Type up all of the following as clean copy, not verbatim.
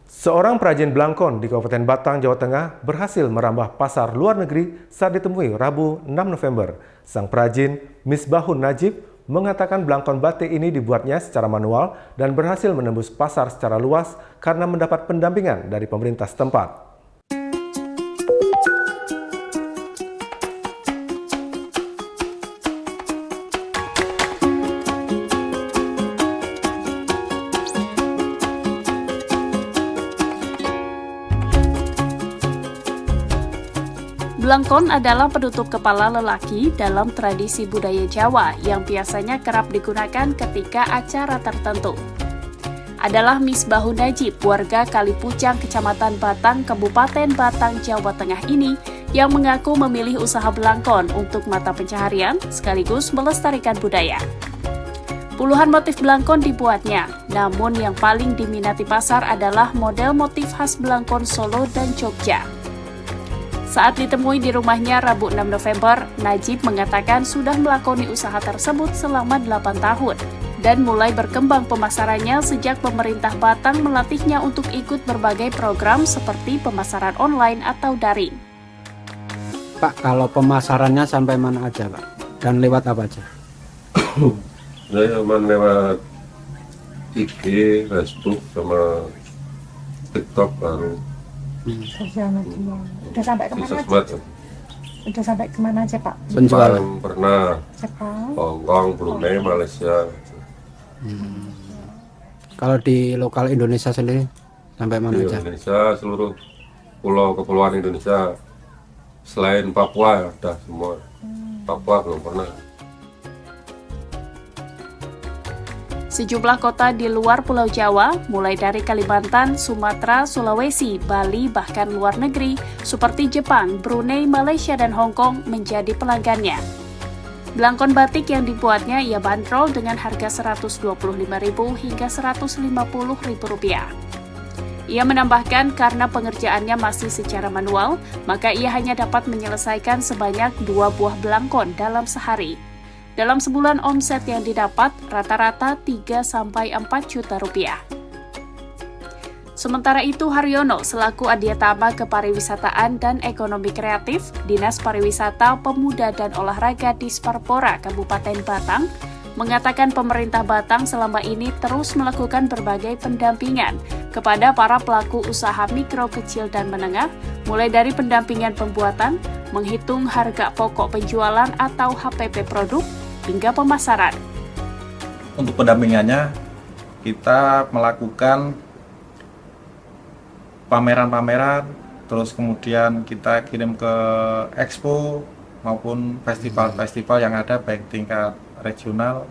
Seorang perajin belangkon di Kabupaten Batang, Jawa Tengah berhasil merambah pasar luar negeri saat ditemui Rabu 6 November. Sang perajin, Misbahun Najib, mengatakan belangkon batik ini dibuatnya secara manual dan berhasil menembus pasar secara luas karena mendapat pendampingan dari pemerintah setempat. Belangkon adalah penutup kepala lelaki dalam tradisi budaya Jawa yang biasanya kerap digunakan ketika acara tertentu. Adalah Misbahun Najib, warga Kalipucang, Kecamatan Batang, Kabupaten Batang, Jawa Tengah ini yang mengaku memilih usaha belangkon untuk mata pencaharian sekaligus melestarikan budaya. Puluhan motif belangkon dibuatnya, namun yang paling diminati pasar adalah model motif khas belangkon Solo dan Jogja. Saat ditemui di rumahnya Rabu 6 November, Najib mengatakan sudah melakoni usaha tersebut selama 8 tahun dan mulai berkembang pemasarannya sejak pemerintah Batang melatihnya untuk ikut berbagai program seperti pemasaran online atau daring. Pak, kalau pemasarannya sampai mana aja, Pak? Dan lewat apa aja? Saya cuma lewat IG, Facebook, sama TikTok baru. Sosial media. Udah sampai kemana aja? Udah sampai kemana aja, Pak? Penjualan Pernah Jepang. Hongkong, Brunei, Malaysia. Kalau di lokal Indonesia sendiri sampai mana Di aja? Indonesia, seluruh kepulauan Indonesia. Selain Papua ada semua. Papua belum pernah. Sejumlah kota di luar Pulau Jawa, mulai dari Kalimantan, Sumatera, Sulawesi, Bali, bahkan luar negeri, seperti Jepang, Brunei, Malaysia, dan Hong Kong menjadi pelanggannya. Belangkon batik yang dibuatnya ia bandrol dengan harga Rp125.000 hingga Rp150.000. Ia menambahkan karena pengerjaannya masih secara manual, maka ia hanya dapat menyelesaikan sebanyak 2 buah belangkon dalam sehari. Dalam sebulan omset yang didapat rata-rata 3-4 juta rupiah. Sementara itu Haryono selaku Adiatama Kepariwisataan dan Ekonomi Kreatif Dinas Pariwisata, Pemuda dan Olahraga Disparpora Kabupaten Batang mengatakan pemerintah Batang selama ini terus melakukan berbagai pendampingan kepada para pelaku usaha mikro, kecil, dan menengah, mulai dari pendampingan pembuatan, menghitung harga pokok penjualan atau HPP produk, hingga pemasaran. Untuk pendampingannya, kita melakukan pameran-pameran, terus kemudian kita kirim ke expo maupun festival-festival yang ada baik tingkat regional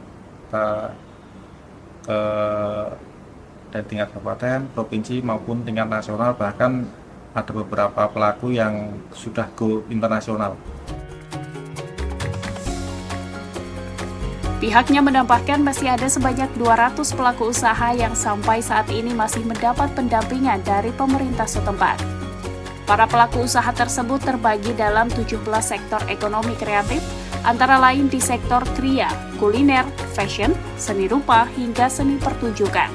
dan tingkat kabupaten, provinsi maupun tingkat nasional, bahkan ada beberapa pelaku yang sudah go internasional. Pihaknya menambahkan masih ada sebanyak 200 pelaku usaha yang sampai saat ini masih mendapat pendampingan dari pemerintah setempat. Para pelaku usaha tersebut terbagi dalam 17 sektor ekonomi kreatif, antara lain di sektor kria, kuliner, fashion, seni rupa, hingga seni pertunjukan.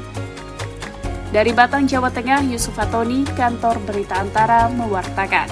Dari Batang, Jawa Tengah, Yusuf Fatoni, Kantor Berita Antara, mewartakan.